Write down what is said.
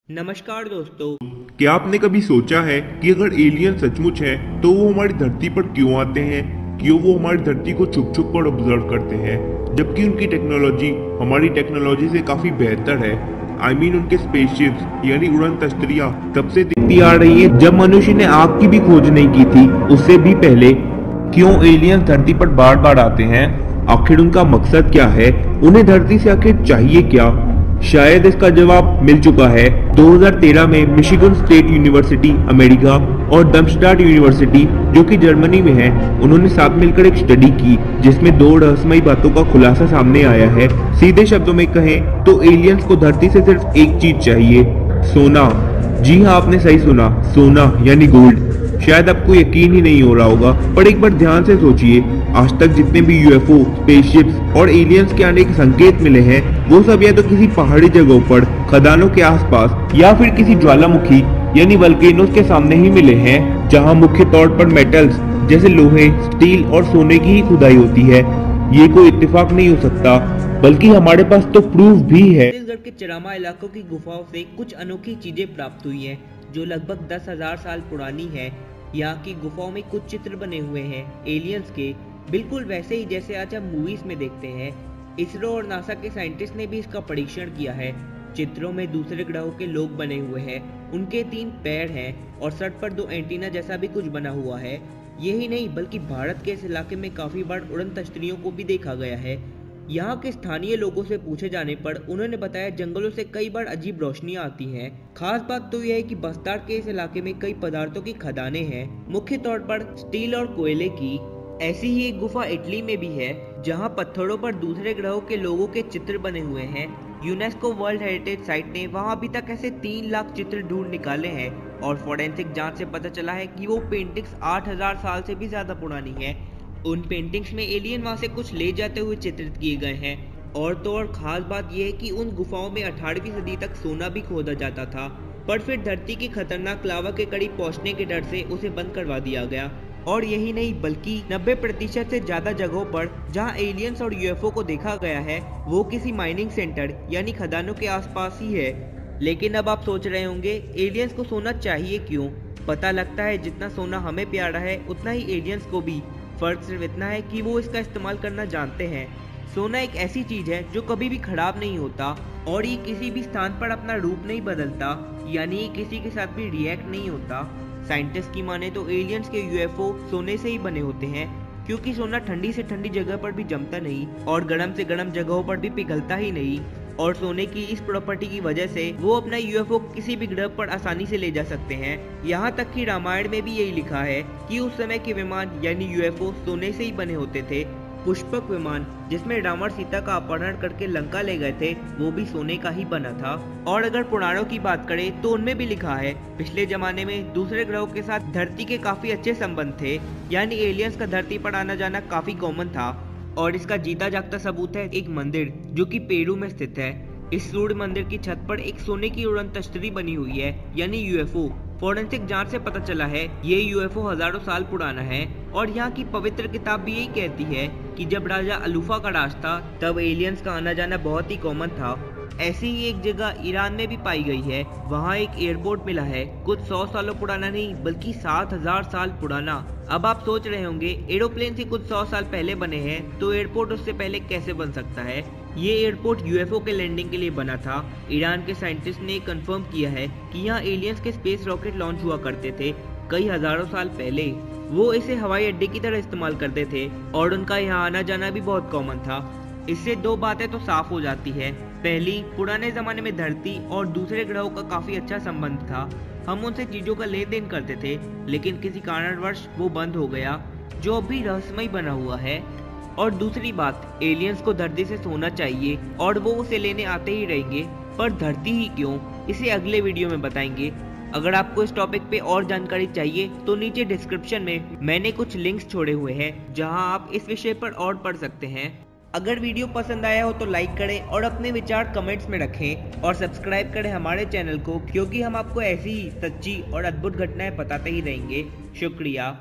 नमस्कार दोस्तों। क्या आपने कभी सोचा है कि अगर एलियन सचमुच है तो वो हमारी धरती पर क्यों आते हैं? क्यों वो हमारी धरती को छुप छुप कर ऑब्जर्व करते हैं, जबकि उनकी टेक्नोलॉजी हमारी टेक्नोलॉजी से काफी बेहतर है। उनके स्पेसशिप्स यानी उड़न तख्तियां तब से दिखती आ रही है जब मनुष्य ने आग की भी खोज नहीं की थी, उससे भी पहले। क्यों एलियंस धरती पर बार बार आते हैं? आखिर उनका मकसद क्या है? उन्हें धरती से आखिर चाहिए क्या? शायद इसका जवाब मिल चुका है। 2013 में मिशिगन स्टेट यूनिवर्सिटी अमेरिका और डर्मस्टाड यूनिवर्सिटी जो कि जर्मनी में है, उन्होंने साथ मिलकर एक स्टडी की जिसमें दो रहस्यमयी बातों का खुलासा सामने आया है। सीधे शब्दों में कहें तो एलियंस को धरती से सिर्फ एक चीज चाहिए, सोना। जी हाँ, आपने सही सुना, सोना यानी गोल्ड। शायद आपको यकीन ही नहीं हो रहा होगा, पर एक बार ध्यान से सोचिए, आज तक जितने भी यूएफओ, स्पेसशिप्स और एलियंस के आने के संकेत मिले हैं, वो सब या तो किसी पहाड़ी जगहों पर, खदानों के आसपास या फिर किसी ज्वालामुखी यानी वल्केनोस के सामने ही मिले हैं, जहां मुख्य तौर पर मेटल्स जैसे लोहे, स्टील और सोने की ही खुदाई होती है। ये कोई इत्तेफाक नहीं हो सकता, बल्कि हमारे पास तो प्रूफ भी है। छत्तीसगढ़ के चरामा इलाकों की गुफाओं से कुछ अनोखी चीजें प्राप्त हुई हैं, जो लगभग 10,000 साल पुरानी है। यहाँ की गुफाओं में कुछ चित्र बने हुए हैं एलियंस के, बिल्कुल वैसे ही जैसे आज हम मूवीज में देखते हैं। इसरो और नासा के साइंटिस्ट ने भी इसका परीक्षण किया है। चित्रों में दूसरे ग्रहों के लोग बने हुए हैं, उनके 3 पैर हैं और सर पर 2 एंटीना जैसा भी कुछ बना हुआ है। यही नहीं, बल्कि भारत के इस इलाके में काफी बार उड़न तश्तरियों को भी देखा गया है। यहाँ के स्थानीय लोगों से पूछे जाने पर उन्होंने बताया जंगलों से कई बार अजीब रोशनियां आती हैं। खास बात तो यह है कि बस्तार के इस इलाके में कई पदार्थों की खदानें हैं, मुख्य तौर पर स्टील और कोयले की। ऐसी ही एक गुफा इटली में भी है, जहाँ पत्थरों पर दूसरे ग्रहों के लोगों के चित्र बने हुए हैं। यूनेस्को वर्ल्ड हेरिटेज साइट ने वहाँ अभी तक ऐसे 3 लाख चित्र ढूंढ निकाले हैं और फोरेंसिक जांच से पता चला है कि वो पेंटिंग्स 8,000 साल से भी ज्यादा पुरानी है। उन पेंटिंग्स में एलियन वहां से कुछ ले जाते हुए चित्रित किए गए हैं। और तो और खास बात यह है कि उन गुफाओं में 18वीं सदी तक सोना भी खोदा जाता था, पर फिर धरती की खतरनाक लावा के करीब पहुंचने के डर से उसे बंद करवा दिया गया। और यही नहीं, बल्कि 90% से ज्यादा जगहों पर जहां एलियंस और यूएफओ को देखा गया है, वो किसी माइनिंग सेंटर यानी खदानों के आसपास ही है। लेकिन अब आप सोच रहे होंगे, एलियंस को सोना चाहिए क्यों? पता लगता है जितना सोना हमें प्यारा है, उतना ही एलियंस को भी। फर्क सिर्फ इतना है कि वो इसका इस्तेमाल करना जानते हैं। सोना एक ऐसी चीज है जो कभी भी खराब नहीं होता और ये किसी भी स्थान पर अपना रूप नहीं बदलता, यानी ये किसी के साथ भी रिएक्ट नहीं होता। साइंटिस्ट की माने तो एलियंस के यूएफओ सोने से ही बने होते हैं, क्योंकि सोना ठंडी से ठंडी जगह पर भी जमता नहीं और गर्म से गर्म जगहों पर भी पिघलता ही नहीं। और सोने की इस प्रॉपर्टी की वजह से वो अपना यूएफओ किसी भी ग्रह पर आसानी से ले जा सकते हैं। यहाँ तक कि रामायण में भी यही लिखा है कि उस समय के विमान यानी यूएफओ सोने से ही बने होते थे। पुष्पक विमान, जिसमें रावण सीता का अपहरण करके लंका ले गए थे, वो भी सोने का ही बना था। और अगर पुराणों की बात करें तो उनमें भी लिखा है पिछले जमाने में दूसरे ग्रहों के साथ धरती के काफी अच्छे संबंध थे, यानी एलियंस का धरती पर आना जाना काफी कॉमन था। और इसका जीता जागता सबूत है एक मंदिर जो कि पेरू में स्थित है। इस सूर्य मंदिर की छत पर एक सोने की उड़न तश्तरी बनी हुई है, यानी यूएफओ। फोरेंसिक जांच से पता चला है ये यूएफओ हजारों साल पुराना है। और यहाँ की पवित्र किताब भी यही कहती है कि जब राजा अलूफा का राज था, तब एलियंस का आना जाना बहुत ही कॉमन था। ऐसी ही एक जगह ईरान में भी पाई गई है। वहाँ एक एयरपोर्ट मिला है, कुछ 100 सालों पुराना नहीं, बल्कि 7,000 साल पुराना। अब आप सोच रहे होंगे, एरोप्लेन से कुछ 100 साल पहले बने हैं, तो एयरपोर्ट उससे पहले कैसे बन सकता है? ये एयरपोर्ट यूएफओ के लैंडिंग के लिए बना था। ईरान के साइंटिस्ट ने कंफर्म किया है कि यहाँ एलियंस के स्पेस रॉकेट लॉन्च हुआ करते थे कई हजारों साल पहले। वो इसे हवाई अड्डे की तरह इस्तेमाल करते थे और उनका यहाँ आना जाना भी बहुत कॉमन था। इससे 2 बातें तो साफ हो जाती है। पहली, पुराने जमाने में धरती और दूसरे ग्रहों का काफी अच्छा संबंध था। हम उनसे चीजों का लेन देन करते थे, लेकिन किसी कारणवश वो बंद हो गया, जो अभी रहस्यमय बना हुआ है। और दूसरी बात, एलियंस को धरती से सोना चाहिए और वो उसे लेने आते ही रहेंगे, पर धरती ही क्यों, इसे अगले वीडियो में बताएंगे। अगर आपको इस टॉपिक पे और जानकारी चाहिए तो नीचे डिस्क्रिप्शन में मैंने कुछ लिंक्स छोड़े हुए हैं, जहां आप इस विषय पर और पढ़ सकते हैं। अगर वीडियो पसंद आया हो तो लाइक करें और अपने विचार कमेंट्स में रखें और सब्सक्राइब करें हमारे चैनल को, क्योंकि हम आपको ऐसी ही सच्ची और अद्भुत घटनाएं बताते ही रहेंगे। शुक्रिया।